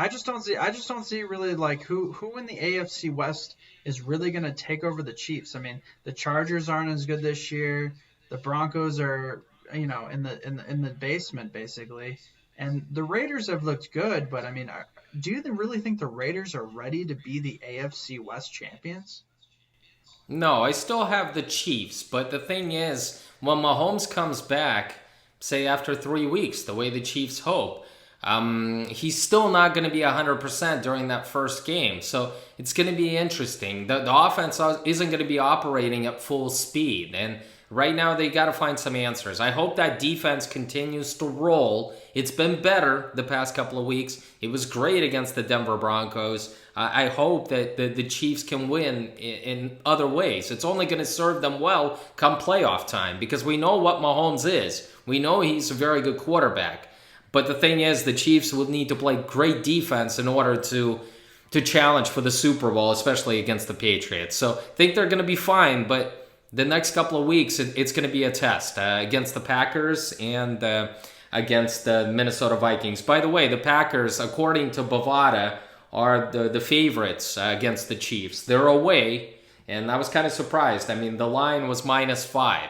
just don't see really like who in the AFC West is really going to take over the Chiefs. I mean, the Chargers aren't as good this year. The Broncos are in the basement basically, and the Raiders have looked good. But I mean, do you really think the Raiders are ready to be the AFC West champions? No, I still have the Chiefs, but the thing is, when Mahomes comes back, say after 3 weeks, the way the Chiefs hope, he's still not going to be 100% during that first game. So it's going to be interesting. The offense isn't going to be operating at full speed, and right now they got to find some answers. I hope that defense continues to roll. It's been better the past couple of weeks. It was great against the Denver Broncos. I hope that the Chiefs can win in other ways. It's only going to serve them well come playoff time, because we know what Mahomes is. We know he's a very good quarterback. But the thing is, the Chiefs will need to play great defense in order to challenge for the Super Bowl, especially against the Patriots. So I think they're going to be fine, but the next couple of weeks, it's going to be a test against the Packers and against the Minnesota Vikings. By the way, the Packers, according to Bovada, are the favorites against the Chiefs. They're away, and I was kind of surprised. I mean, the line was -5.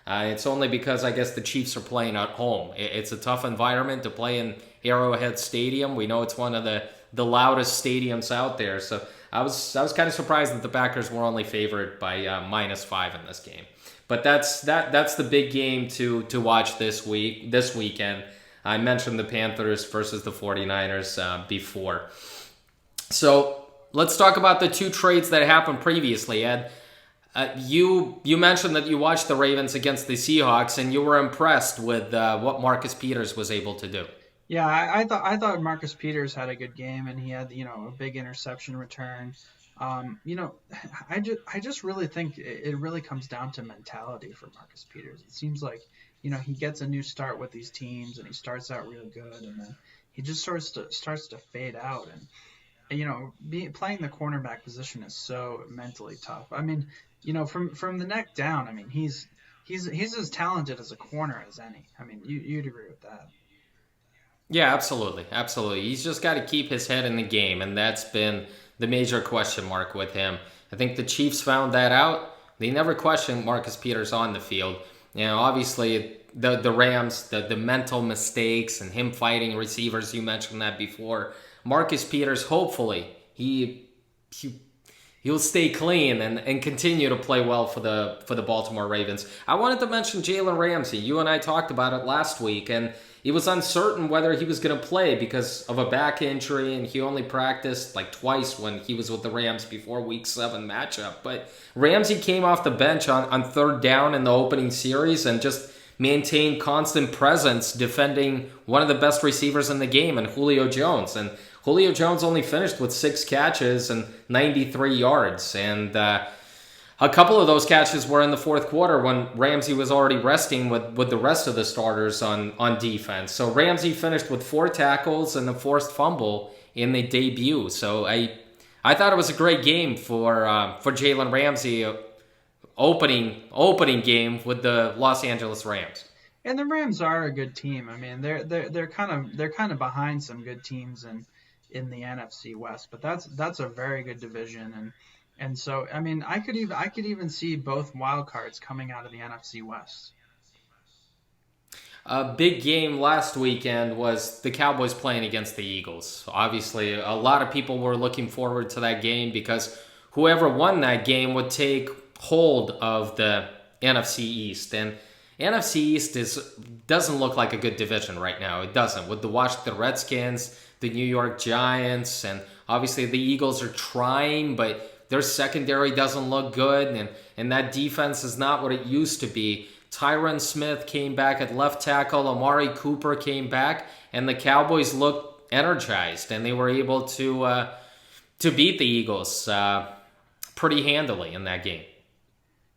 It's only because I guess the Chiefs are playing at home. It's a tough environment to play in Arrowhead Stadium. We know it's one of the loudest stadiums out there. So I was kind of surprised that the Packers were only favored by -5 in this game. But that's the big game to watch this weekend. I mentioned the Panthers versus the 49ers before. So let's talk about the 2 trades that happened previously, Ed. You mentioned that you watched the Ravens against the Seahawks, and you were impressed with what Marcus Peters was able to do. Yeah, I thought Marcus Peters had a good game, and he had a big interception return. You know, I just really think it really comes down to mentality for Marcus Peters. It seems like, he gets a new start with these teams and he starts out real good, and then he just starts to fade out. And playing the cornerback position is so mentally tough. I mean, from the neck down, I mean, he's as talented as a corner as any. I mean, you'd agree with that. Yeah, absolutely. Absolutely. He's just got to keep his head in the game, and that's been the major question mark with him. I think the Chiefs found that out. They never questioned Marcus Peters on the field. Obviously, the Rams, the mental mistakes and him fighting receivers, you mentioned that before. Marcus Peters, hopefully, he'll stay clean and continue to play well for the Baltimore Ravens. I wanted to mention Jalen Ramsey. You and I talked about it last week, and it was uncertain whether he was going to play because of a back injury, and he only practiced like twice when he was with the Rams before Week 7 matchup. But Ramsey came off the bench on third down in the opening series and just maintained constant presence defending one of the best receivers in the game, and Julio Jones. And Julio Jones only finished with 6 catches and 93 yards. And a couple of those catches were in the fourth quarter when Ramsey was already resting with the rest of the starters on defense. So Ramsey finished with 4 tackles and a forced fumble in the debut. So I thought it was a great game for Jalen Ramsey, opening game with the Los Angeles Rams. And the Rams are a good team. I mean, they're kind of behind some good teams in the NFC West, but that's a very good division, and so I mean, I could even see both wild cards coming out of the NFC West. A big game last weekend was the Cowboys playing against the Eagles. Obviously, a lot of people were looking forward to that game because whoever won that game would take hold of the NFC East. And NFC East doesn't look like a good division right now. It doesn't. With the Washington Redskins, the New York Giants, and obviously the Eagles are trying, but their secondary doesn't look good, and that defense is not what it used to be. Tyron Smith came back at left tackle. Amari Cooper came back, and the Cowboys looked energized, and they were able to beat the Eagles pretty handily in that game.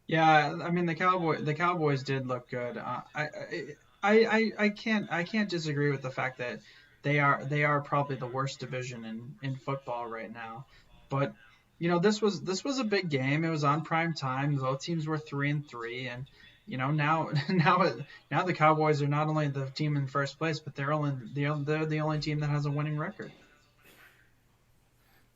Yeah, I mean the Cowboys did look good. I can't disagree with the fact that they are probably the worst division in football right now. But this was a big game. It was on prime time. Both teams were 3-3, and now now the Cowboys are not only the team in first place, but they're the only team that has a winning record.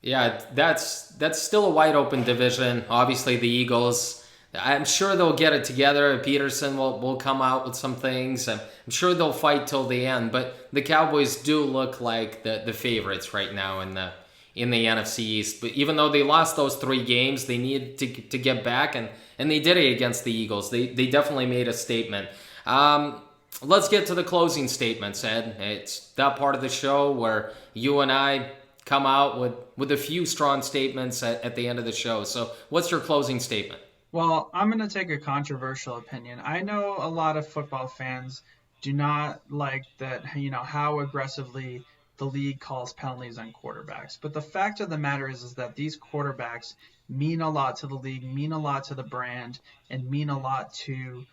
Yeah, that's still a wide open division. Obviously, the Eagles, I'm sure they'll get it together. Peterson will come out with some things. I'm sure they'll fight till the end. But the Cowboys do look like the favorites right now in the NFC East. But even though they lost those 3 games, they needed to get back, and they did it against the Eagles. They definitely made a statement. Let's get to the closing statements, Ed. It's that part of the show where you and I come out with a few strong statements at the end of the show. So what's your closing statement? Well, I'm going to take a controversial opinion. I know a lot of football fans do not like that, how aggressively the league calls penalties on quarterbacks. But the fact of the matter is that these quarterbacks mean a lot to the league, mean a lot to the brand, and mean a lot to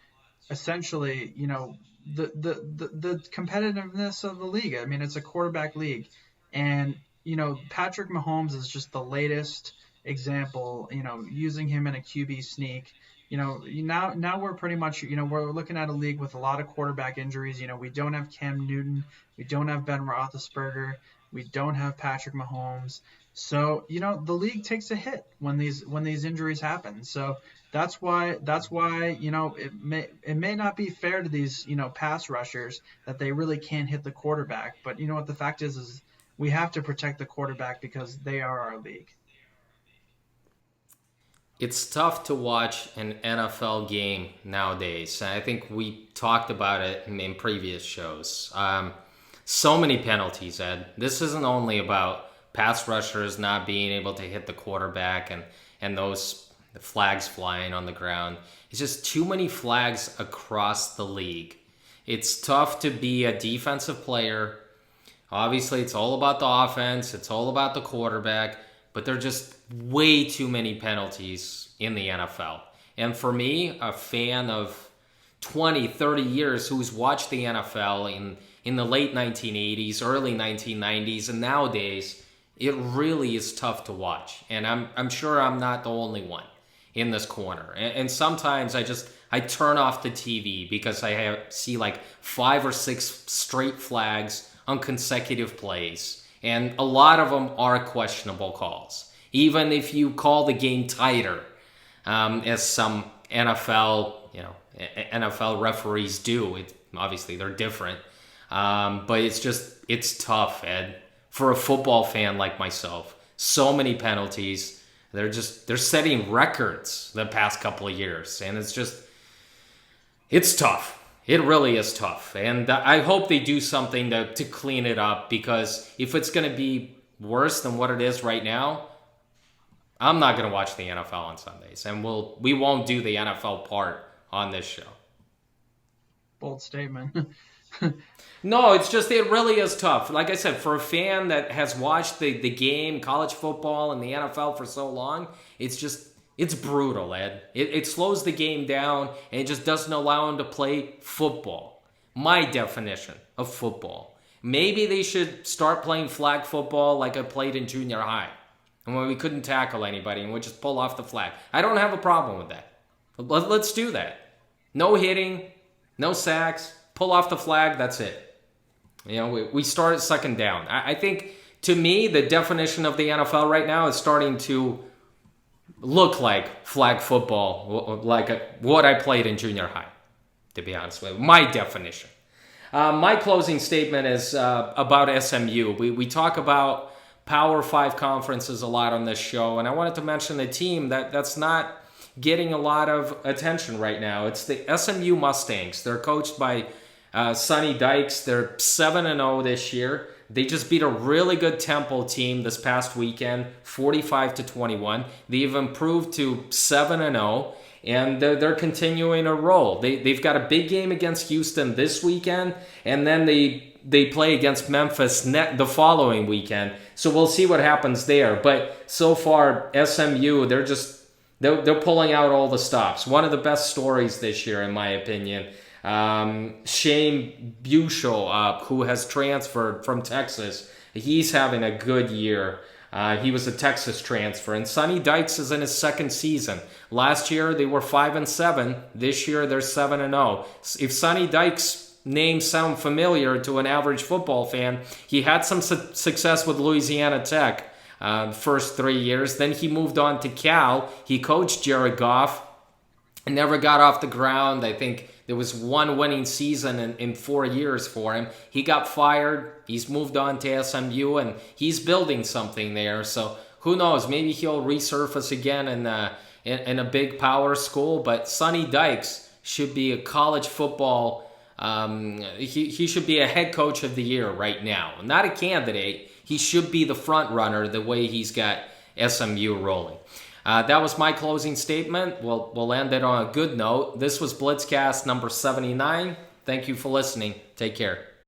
essentially, the competitiveness of the league. I mean, it's a quarterback league. And, Patrick Mahomes is just the latest example, using him in a QB sneak. Now we're pretty much, we're looking at a league with a lot of quarterback injuries. We don't have Cam Newton. We don't have Ben Roethlisberger. We don't have Patrick Mahomes. So, the league takes a hit when these injuries happen. So that's why, it may not be fair to these, pass rushers that they really can't hit the quarterback. But what the fact is we have to protect the quarterback because they are our league. It's tough to watch an NFL game nowadays. I think we talked about it in previous shows. So many penalties, Ed. This isn't only about pass rushers not being able to hit the quarterback and those flags flying on the ground. It's just too many flags across the league. It's tough to be a defensive player. Obviously, it's all about the offense. It's all about the quarterback. but there are just way too many penalties in the NFL. And for me, a fan of 20, 30 years who's watched the NFL in the late 1980s, early 1990s, and nowadays, it really is tough to watch. And I'm sure I'm not the only one in this corner. And sometimes I turn off the TV because I see like 5 or 6 straight flags on consecutive plays. And a lot of them are questionable calls. Even if you call the game tighter, as some NFL referees do. Obviously they're different. But it's tough, Ed, for a football fan like myself. So many penalties. They're setting records the past couple of years. And it's tough. It really is tough. And I hope they do something to clean it up, because if it's going to be worse than what it is right now, I'm not going to watch the NFL on Sundays. And we won't do the NFL part on this show. Bold statement. No, it really is tough. Like I said, for a fan that has watched the game, college football, and the NFL for so long, it's brutal, Ed. It slows the game down, and it just doesn't allow him to play football. My definition of football. Maybe they should start playing flag football like I played in junior high, and when we couldn't tackle anybody and we just pull off the flag. I don't have a problem with that. Let's do that. No hitting, no sacks, pull off the flag, that's it. We started second down. I think, to me, the definition of the NFL right now is starting to look like flag football, like what I played in junior high, to be honest with you. My definition. My closing statement is about SMU. We talk about Power 5 conferences a lot on this show, and I wanted to mention a team that's not getting a lot of attention right now. It's the SMU Mustangs. They're coached by Sonny Dykes. They're 7-0 this year. They just beat a really good Temple team this past weekend, 45-21. They've improved to 7-0, and they're continuing to roll. They've got a big game against Houston this weekend, and then they play against Memphis the following weekend. So we'll see what happens there. But so far, SMU, they're pulling out all the stops. One of the best stories this year, in my opinion. Shane Buechel, who has transferred from Texas, he's having a good year. He was a Texas transfer, and Sonny Dykes is in his second season. Last year they were 5-7. This year they're 7-0. If Sonny Dykes' name sound familiar to an average football fan, he had some success with Louisiana Tech first 3 years. Then he moved on to Cal. He coached Jared Goff and never got off the ground. I think there was one winning season in 4 years for him. He got fired. He's moved on to SMU, and he's building something there. So who knows? Maybe he'll resurface again in a big power school. But Sonny Dykes should be a college football. He should be a head coach of the year right now. Not a candidate. He should be the front runner the way he's got SMU rolling. That was my closing statement. We'll end it on a good note. This was BlitzCast number 79. Thank you for listening. Take care.